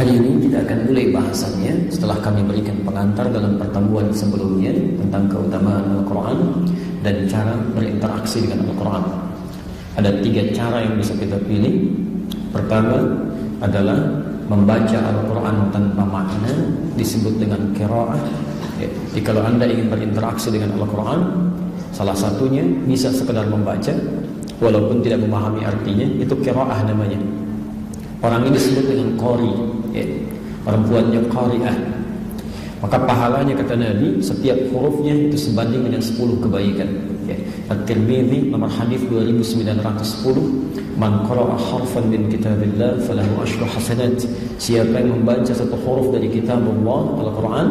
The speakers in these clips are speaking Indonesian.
Hari ini kita akan mulai bahasannya setelah kami berikan pengantar dalam pertemuan sebelumnya tentang keutamaan Al-Quran dan cara berinteraksi dengan Al-Quran. Ada 3 cara yang bisa kita pilih. Pertama adalah membaca Al-Quran tanpa makna, disebut dengan qiraah. Jadi kalau Anda ingin berinteraksi dengan Al-Quran, salah satunya bisa sekedar membaca walaupun tidak memahami artinya, itu qiraah namanya. Orang ini disebut dengan qari, perempuannya qari'ah. Maka pahalanya kata Nabi, setiap hurufnya itu sebanding dengan 10 kebaikan. At-Tirmidzi nomor hadis 2910, man qara'a harfan min kitabillah falahu asyru hasanat. Siapa yang membaca satu huruf dari kitab Allah, Al-Quran,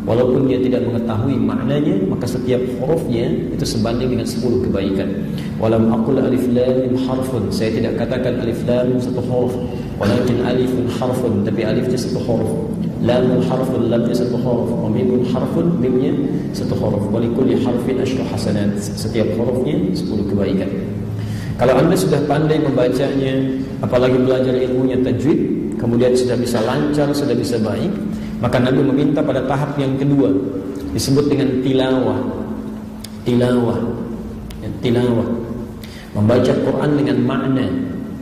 walaupun dia tidak mengetahui maknanya, maka setiap hurufnya itu sebanding dengan 10 kebaikan. Walam aqul alif lam mim harfun, saya tidak katakan alif lam satu huruf, walakin alifun harfun, tapi alifnya satu huruf, lamun harfun, lamnya satu huruf, wa mimun harfun, mimnya satu huruf. Wa likulli harfin asyru hasanat, setiap hurufnya 10 kebaikan. Kalau Anda sudah pandai membacanya, apalagi belajar ilmunya tajwid, kemudian sudah bisa lancar, sudah bisa baik, maka Nabi meminta pada tahap yang kedua, disebut dengan tilawah. Tilawah, membaca Quran dengan makna.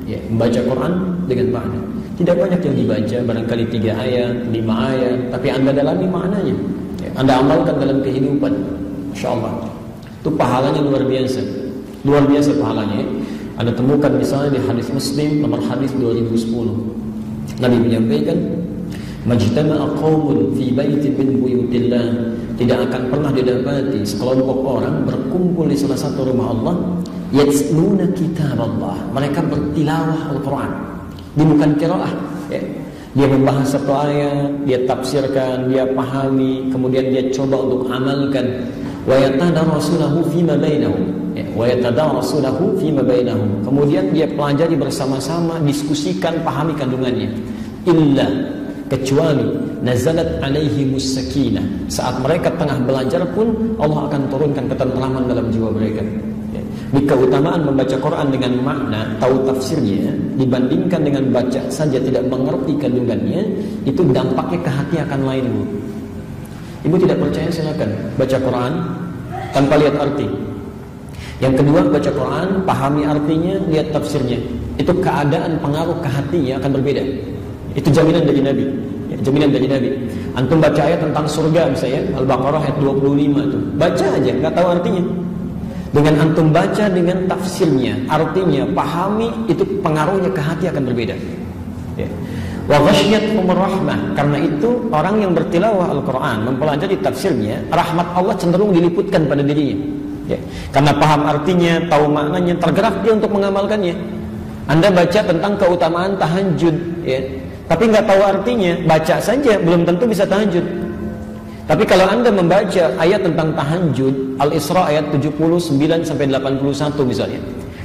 Membaca Quran dengan makna. Tidak banyak yang dibaca, barangkali 3 ayat, 5 ayat, tapi Anda dalami maknanya. Anda amalkan dalam kehidupan, Masya Allah, itu pahalanya luar biasa. Luar biasa pahalanya. Anda temukan misalnya di hadis Muslim nomor hadis 2010, Nabi menyampaikan, majtama'a qaumun fi baitin min buyutillah, tidak akan pernah didapati sekelompok orang berkumpul di salah satu rumah Allah, yatluna kitab Allah, mereka bertilawah Al-Quran. Dia bukan qiraah, dia membahas satu ayat, dia tafsirkan, dia pahami, kemudian dia coba untuk amalkan. Wa yatadarasunahu fima bainahum, kemudian dia pelajari bersama-sama, diskusikan, pahami kandungannya. Illa, kecuali nazalat alaihimus sakinah, saat mereka tengah belajar pun Allah akan turunkan ketentraman dalam jiwa mereka. Di keutamaan membaca Quran dengan makna, tahu tafsirnya, dibandingkan dengan baca saja tidak mengerti kandungannya, itu dampaknya ke hati akan lain. Ibu tidak percaya, silakan baca Quran tanpa lihat arti. Yang kedua, baca Quran, pahami artinya, lihat tafsirnya. Itu keadaan pengaruh ke hatinya akan berbeda. Itu jaminan dari Nabi. Jaminan dari Nabi. Antum baca ayat tentang surga misalnya, Al-Baqarah ayat 25 itu. Baca aja, nggak tahu artinya. Dengan antum baca dengan tafsirnya, artinya, pahami, itu pengaruhnya ke hati akan berbeda. Wa ghasyiyatuhumur rahmah, karena itu orang yang bertilawah Al-Quran, mempelajari tafsirnya, rahmat Allah cenderung diliputkan pada dirinya. Karena paham artinya, tahu maknanya, tergerak dia untuk mengamalkannya. Anda baca tentang keutamaan tahajud, tapi nggak tahu artinya, baca saja belum tentu bisa tahajud. Tapi kalau Anda membaca ayat tentang tahajud, Al-Isra ayat 79 sampai 81 misalnya,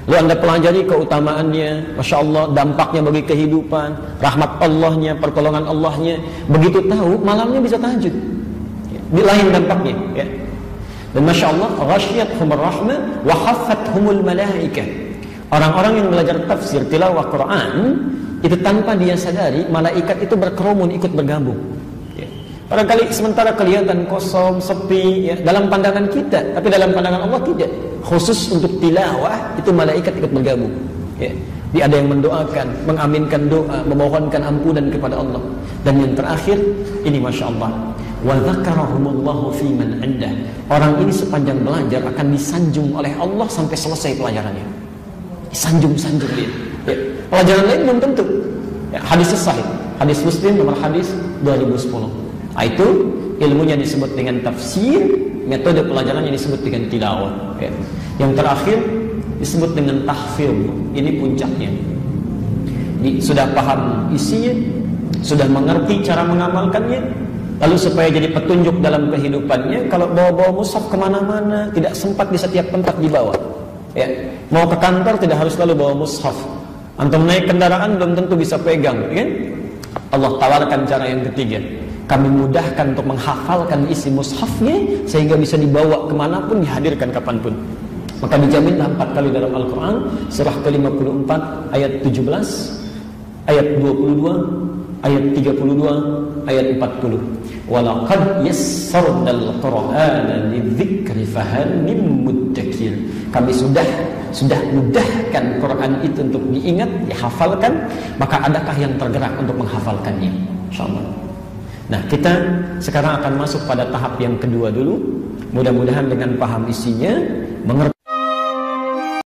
lalu Anda pelajari keutamaannya, Masya Allah, dampaknya bagi kehidupan, rahmat Allahnya, pertolongan Allahnya, begitu tahu, malamnya bisa tahajud. Di lain dampaknya, Dan Masya Allah, ghasyiyatuhumur rahmah wa haffathumul malaikah. Orang-orang yang belajar tafsir tilawah Quran, itu tanpa dia sadari, malaikat itu berkerumun ikut bergabung. Barangkali sementara kelihatan kosong, sepi, dalam pandangan kita, tapi dalam pandangan Allah tidak. Khusus untuk tilawah, itu malaikat ikut bergabung. Dia ada yang mendoakan, mengaminkan doa, memohonkan ampunan kepada Allah. Dan yang terakhir, ini Masya Allah, wa dzakarahumullahu fi man 'indah. Orang ini sepanjang belajar akan disanjung oleh Allah sampai selesai pelajarannya. Sanjung-sanjung dia. Pelajaran lain belum tentu. Hadis sahih, hadis Muslim nomor hadis 2010. Itu ilmunya disebut dengan tafsir, metode pelajarannya disebut dengan tilawah. Yang terakhir disebut dengan tahfidz. Ini puncaknya. Sudah paham isinya, sudah mengerti cara mengamalkannya, lalu supaya jadi petunjuk dalam kehidupannya, kalau bawa-bawa mushaf kemana-mana, tidak sempat di setiap tempat dibawa. Mau ke kantor tidak harus selalu bawa mushaf. Antum naik kendaraan belum tentu bisa pegang, kan? Allah tawarkan cara yang ketiga. Kami mudahkan untuk menghafalkan isi mushafnya sehingga bisa dibawa kemanapun, dihadirkan kapanpun. Maka dijaminlah 4 kali dalam Al-Quran, surah ke-54 ayat 17, ayat 22, ayat 32, ayat 40. Walaqad yassarnal Qur'ana lidzikri fahal mim muddakir. Kami sudah mudahkan Quran itu untuk diingat, dihafalkan, maka adakah yang tergerak untuk menghafalkannya? Insyaallah. Nah, kita sekarang akan masuk pada tahap yang kedua dulu. Mudah-mudahan dengan paham isinya, mengerti